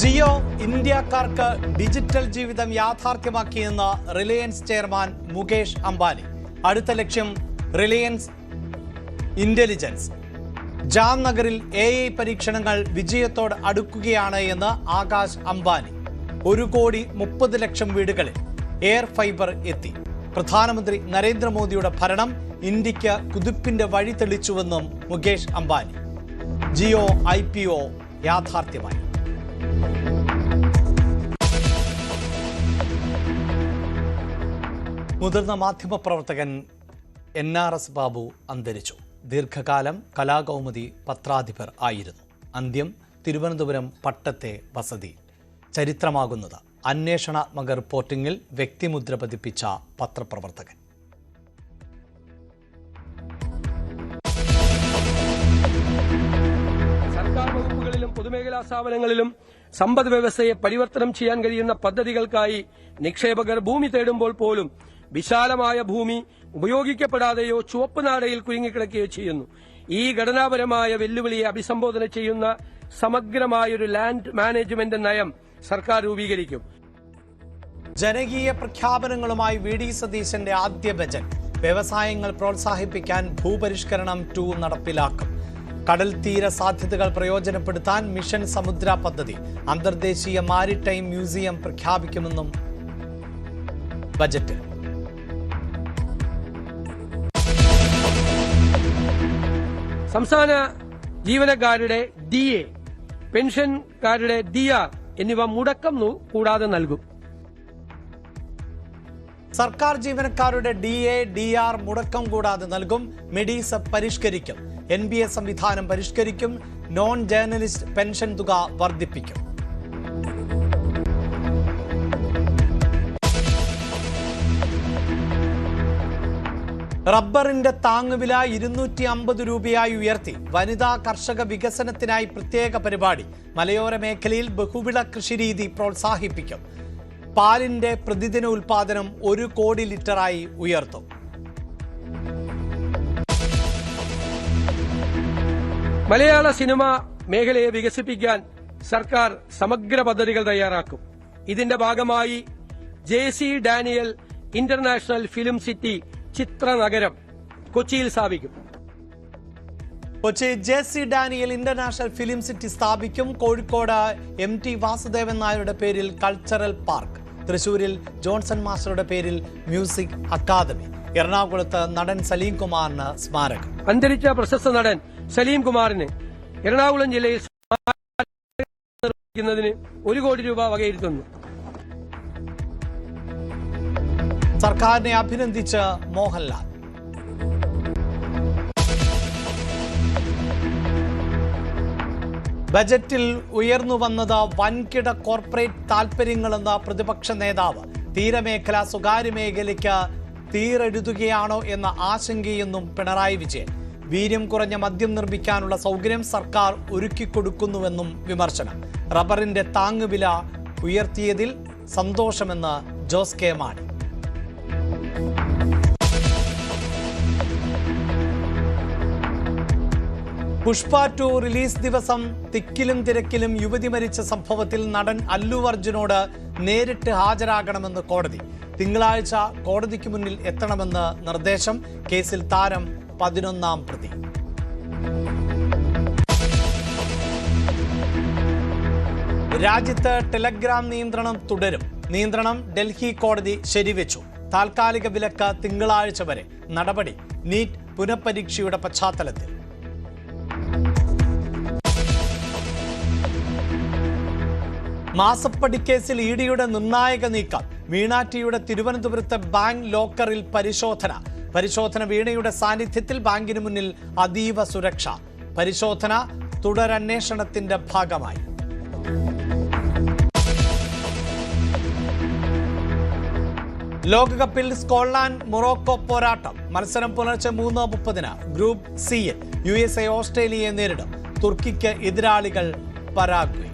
ജിയോ ഇന്ത്യക്കാർക്ക് ഡിജിറ്റൽ ജീവിതം യാഥാർത്ഥ്യമാക്കിയെന്ന് Reliance chairman Mukesh Ambani. അടുത്ത ലക്ഷ്യം റിലയൻസ് ഇന്റലിജൻസ്. ജാംനഗറിൽ AI പരീക്ഷണങ്ങൾ വിജയത്തോട് അടുക്കുകയാണ് എന്ന് ആകാശ് അംബാനി. 1,30,00,000 വീടുകളിൽ എയർ ഫൈബർ എത്തി. പ്രധാനമന്ത്രി നരേന്ദ്രമോദിയുടെ ഭരണം ഇന്ത്യക്ക് കുതിപ്പിന്റെ വഴി തെളിച്ചുവെന്നും മുകേഷ് അംബാനി. ജിയോ IPO യാഥാർത്ഥ്യമായി. മുതിർന്ന മാധ്യമപ്രവർത്തകൻ NRS ബാബു അന്തരിച്ചു. ദീർഘകാലം കലാകൗമുദി പത്രാധിപർ ആയിരുന്നു. അന്ത്യം തിരുവനന്തപുരം പട്ടത്തെ വസതി. ചരിത്രമാകുന്നത് അന്വേഷണാത്മക റിപ്പോർട്ടിംഗിൽ വ്യക്തിമുദ്ര പതിപ്പിച്ച പത്രപ്രവർത്തകൻ. സർക്കാർ വകുപ്പുകളിലും പൊതുമേഖലാ സ്ഥാപനങ്ങളിലും സമ്പദ് വ്യവസ്ഥയെ പരിവർത്തനം ചെയ്യാൻ കഴിയുന്ന പദ്ധതികൾക്കായി നിക്ഷേപകർ ഭൂമി തേടുമ്പോൾ പോലും വിശാലമായ ഭൂമി ഉപയോഗിക്കപ്പെടാതെയോ ചുവപ്പ് നാടയിൽ കുരുങ്ങിക്കിടക്കുകയോ ചെയ്യുന്നു. ഈ ഘടനാപരമായ വെല്ലുവിളിയെ അഭിസംബോധന ചെയ്യുന്ന സമഗ്രമായൊരു ലാൻഡ് മാനേജ്മെന്റ് നയം സർക്കാർ രൂപീകരിക്കും. ജനകീയ പ്രഖ്യാപനങ്ങളുമായി VD സതീശന്റെ ആദ്യ ബജറ്റ്. വ്യവസായങ്ങൾ പ്രോത്സാഹിപ്പിക്കാൻ ഭൂപരിഷ്കരണം 2 നടപ്പിലാക്കും. കടൽ തീര സാധ്യതകൾ പ്രയോജനപ്പെടുത്താൻ മിഷൻ സമുദ്ര പദ്ധതി. അന്തർദേശീയ മാരിടൈം മ്യൂസിയം പ്രഖ്യാപിക്കുമെന്നും ബജറ്റ്. സംസ്ഥാന ജീവനക്കാരുടെ DA, പെൻഷൻകാരുടെ DR എന്നിവ മുടക്കം കൂടാതെ നൽകും. സർക്കാർ ജീവനക്കാരുടെ DA, DR മുടക്കം കൂടാതെ നൽകും. മെഡിസബ് പരിഷ്കരിക്കും. NBA സംവിധാനം പരിഷ്കരിക്കും. നോൺ ജേർണലിസ്റ്റ് പെൻഷൻ തുക വർദ്ധിപ്പിക്കും. റബ്ബറിന്റെ താങ്ങുവില 250 രൂപയായി ഉയർത്തി. വനിതാ കർഷക വികസനത്തിനായി പ്രത്യേക പരിപാടി. മലയോര മേഖലയിൽ ബഹുവിള കൃഷിരീതി പ്രോത്സാഹിപ്പിക്കും. പാലിന്റെ പ്രതിദിന ഉൽപാദനം 1 കോടി ലിറ്ററായി ഉയർത്തും. മലയാള സിനിമ മേഖലയെ വികസിപ്പിക്കാൻ സർക്കാർ സമഗ്ര പദ്ധതികൾ തയ്യാറാക്കും. ഇതിന്റെ ഭാഗമായി JC Daniel international film city ചിത്രനഗരം കൊച്ചിയിൽ സ്ഥാപിക്കും. Kochi JC Daniel international film city സ്ഥാപിക്കും. കോഴിക്കോട് MT വാസുദേവൻ നായരുടെ പേരിൽ കൾച്ചറൽ പാർക്ക്. തൃശൂരിൽ ജോൺസൺ മാസ്റ്ററുടെ പേരിൽ മ്യൂസിക് അക്കാദമി. എറണാകുളത്ത് നടൻ സലീം കുമാറിന് സ്മാരകം. അന്തരിച്ച പ്രശസ്ത നടൻ സലീം കുമാറിന് എറണാകുളം ജില്ലയിൽ നിർമ്മിക്കുന്നതിന് 1 കോടി രൂപ വകയിരുത്തുന്നു. സർക്കാരിനെ അഭിനന്ദിച്ച് മോഹൻലാൽ. ബജറ്റിൽ ഉയർന്നു വന്നത് വൻകിട കോർപ്പറേറ്റ് താൽപര്യങ്ങളെന്ന പ്രതിപക്ഷ നേതാവ്. തീരമേഖല സ്വകാര്യ മേഖലയ്ക്ക് തീരെഴുതുകയാണോ എന്ന ആശങ്കയെന്നും പിണറായി വിജയൻ. വീര്യം കുറഞ്ഞ മദ്യം നിർമ്മിക്കാനുള്ള സൗകര്യം സർക്കാർ ഒരുക്കിക്കൊടുക്കുന്നുവെന്നും വിമർശനം. റബ്ബറിന്റെ താങ്ങുവില ഉയർത്തിയതിൽ സന്തോഷമെന്ന് ജോസ് കെ മാണി. പുഷ്പ 2 റിലീസ് ദിവസം തിക്കിലും തിരക്കിലും യുവതി മരിച്ച സംഭവത്തിൽ നടൻ അല്ലു അർജുനോട് നേരിട്ട് ഹാജരാകണമെന്ന് കോടതി. തിങ്കളാഴ്ച കോടതിക്ക് മുന്നിൽ എത്തണമെന്ന് നിർദ്ദേശം. കേസിൽ താരം 11ാം പ്രതി. രാജ്യത്ത് ടെലഗ്രാം നിയന്ത്രണം തുടരും. നിയന്ത്രണം ഡൽഹി കോടതി ശരിവെച്ചു. താൽക്കാലിക വിലക്ക് തിങ്കളാഴ്ച വരെ. നടപടി നീറ്റ് പുനഃപരീക്ഷയുടെ പശ്ചാത്തലത്തിൽ. മാസപ്പടിക്കേസിൽ EDയുടെ നിർണായക നീക്കം. വീണാറ്റിയുടെ തിരുവനന്തപുരത്തെ ബാങ്ക് ലോക്കറിൽ പരിശോധന വീണയുടെ സാന്നിധ്യത്തിൽ ബാങ്കിന് മുന്നിൽ അതീവ സുരക്ഷ. പരിശോധന തുടരന്വേഷണത്തിന്റെ ഭാഗമായി. ലോകകപ്പിൽ സ്കോട്ട്ലാൻഡ് മൊറോക്കോ പോരാട്ടം. മത്സരം പുലർച്ചെ 3:30. ഗ്രൂപ്പ് C USA ഓസ്ട്രേലിയയെ നേരിടും. തുർക്കിക്ക് എതിരാളികൾ പരാഗ്വേ.